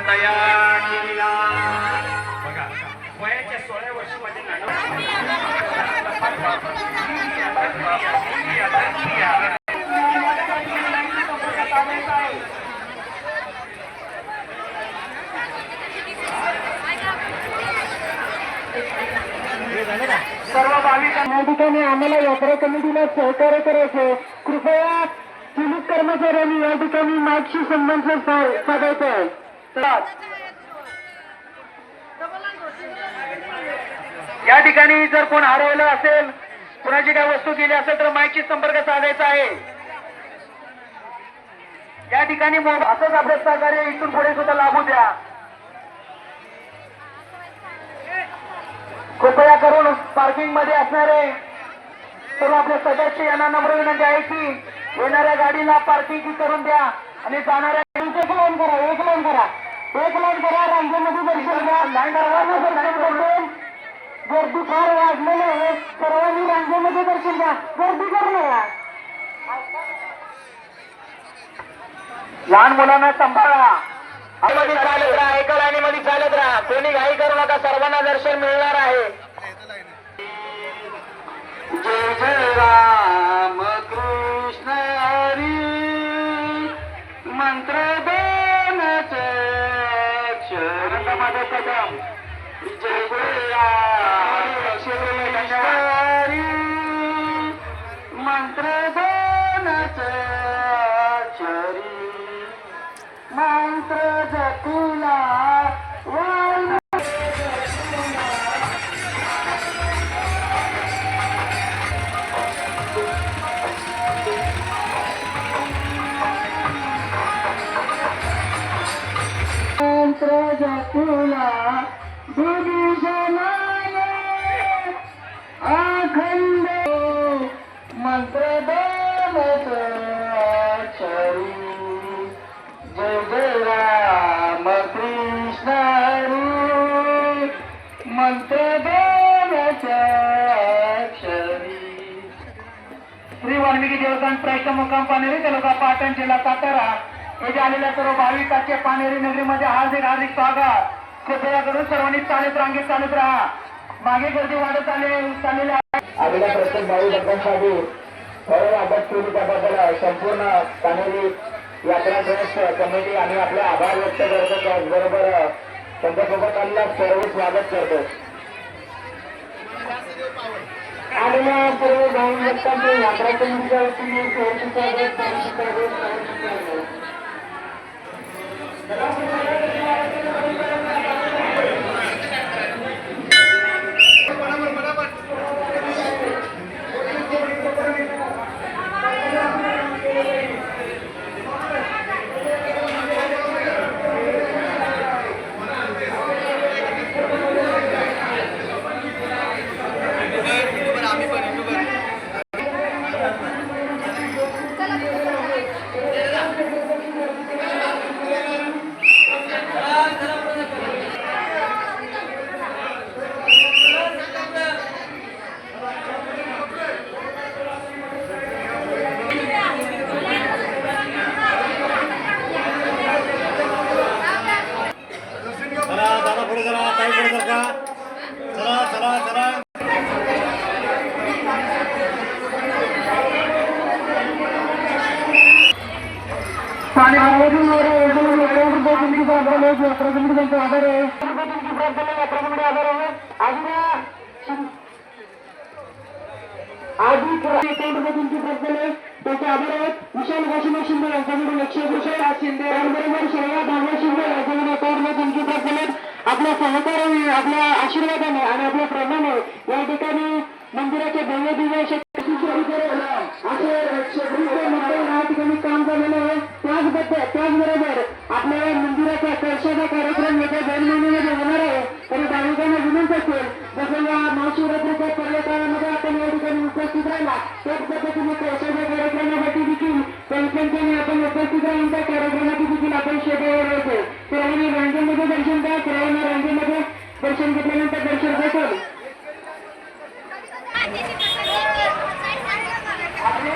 तयार केलेला बघा वयाच्या 16 वर्षामध्ये सर्व भाविकांना या ठिकाणी आम्हाला यात्रा कमिटीला सहकार्य करायचे. कृपया पोलीस कर्मचाऱ्यांनी या ठिकाणी मागशी संबंध साधायचा आहे. या ठिकाणी जर कोण हरवलं असेल, कुणाची काय वस्तू गेली असेल तर माईकशी संपर्क साधायचा आहे. या ठिकाणी असंच आपलं सहकार्य इथून पुढे सुद्धा लाभू द्या. कृपया करून पार्किंग मध्ये असणारे सर्व आपले सदस्य यांना नम्र विनंती आहे की येणाऱ्या गाडीला पार्किंग करून द्या आणि जाणाऱ्या एक लाईन करा, एक लाईन करा, एक लाईन करा. रांगेमध्ये दर्शन घ्या. गर्दी फार वाढलेली आहे. सर्वांनी रांगेमध्ये दर्शन घ्या. गर्दी करू नका. लहान मुलांना सांभाळा. मध्ये चालत राहा, एका लाईनीमध्ये चालत राहा. कोणी घाई करू नका. सर्वांना दर्शन मिळणार आहे. जय जय राम कृष्ण हरी मंत्र दोनचे अक्षर माझा कदम. जय जय राम कृष्ण हरी मंत्र दोनचे अक्षरी मंत्र जपुला मंत्र जपुला विभीषणाय अखंड मंत्र दोनचे अक्षरी. जय जय राम कृष्ण हरी मंत्र दोनचे अक्षरी. श्री वाल्मिकी देवस्थान ट्रस्ट मुक्काम पानेरी तालुका पाटण जिल्हा सातारा येथे आलेल्या सर्व भाविकांचे पानेरी नगरीमध्ये हार्दिक हार्दिक स्वागत. कृपया करून सर्वांनी चालत रांगेत चालत राहा. मागे गर्दी वाढत चाललेली आहे. आलेल्या प्रत्येक भाविकांसाठी सर्व अभ्यास केली त्याबद्दल संपूर्ण पानेरी यात्रा ट्रस्ट कमिटी आणि आपले आभार व्यक्त करतो. त्याचबरोबर त्यांच्यासोबत आलेल्या सर्व स्वागत करतो. आलेल्या सर्व भाविकांचे यात्रा कमिटीच्या वतीने स्वागत. विशाल काशीनाथ शिंदे यांच्याकडून 100 शिंदे त्याचबरोबर शैया धामणे शिंदे यांच्याकडून त्यांची प्रकल्प आपल्या सहकार्याने, आपल्या आशीर्वादाने आणि आपल्या प्रेमाने या ठिकाणी मंदिराचे भव्य दिव्य असे या ठिकाणी काम झालेलं आहे. त्याचबरोबर आपल्या मंदिराचा कळशाचा कार्यक्रम येत्या 2 महिन्यामध्ये होणार आहे. तरी भाविकांना विनंती असेल जसं या महाशिवरात्रीच्या पर्यटनामध्ये आपण या ठिकाणी उपस्थित राहिला त्याच पद्धतीने कळशाच्या कार्यक्रमासाठी देखील संख्येने आपण उपस्थित राहून त्या कार्यक्रमाची देखील आपण शोधावर येतो. सर्वांनी रांगेमध्ये दर्शन द्या. सर्वांना रांगेमध्ये दर्शन घेतल्यानंतर दर्शन घेतो. आपले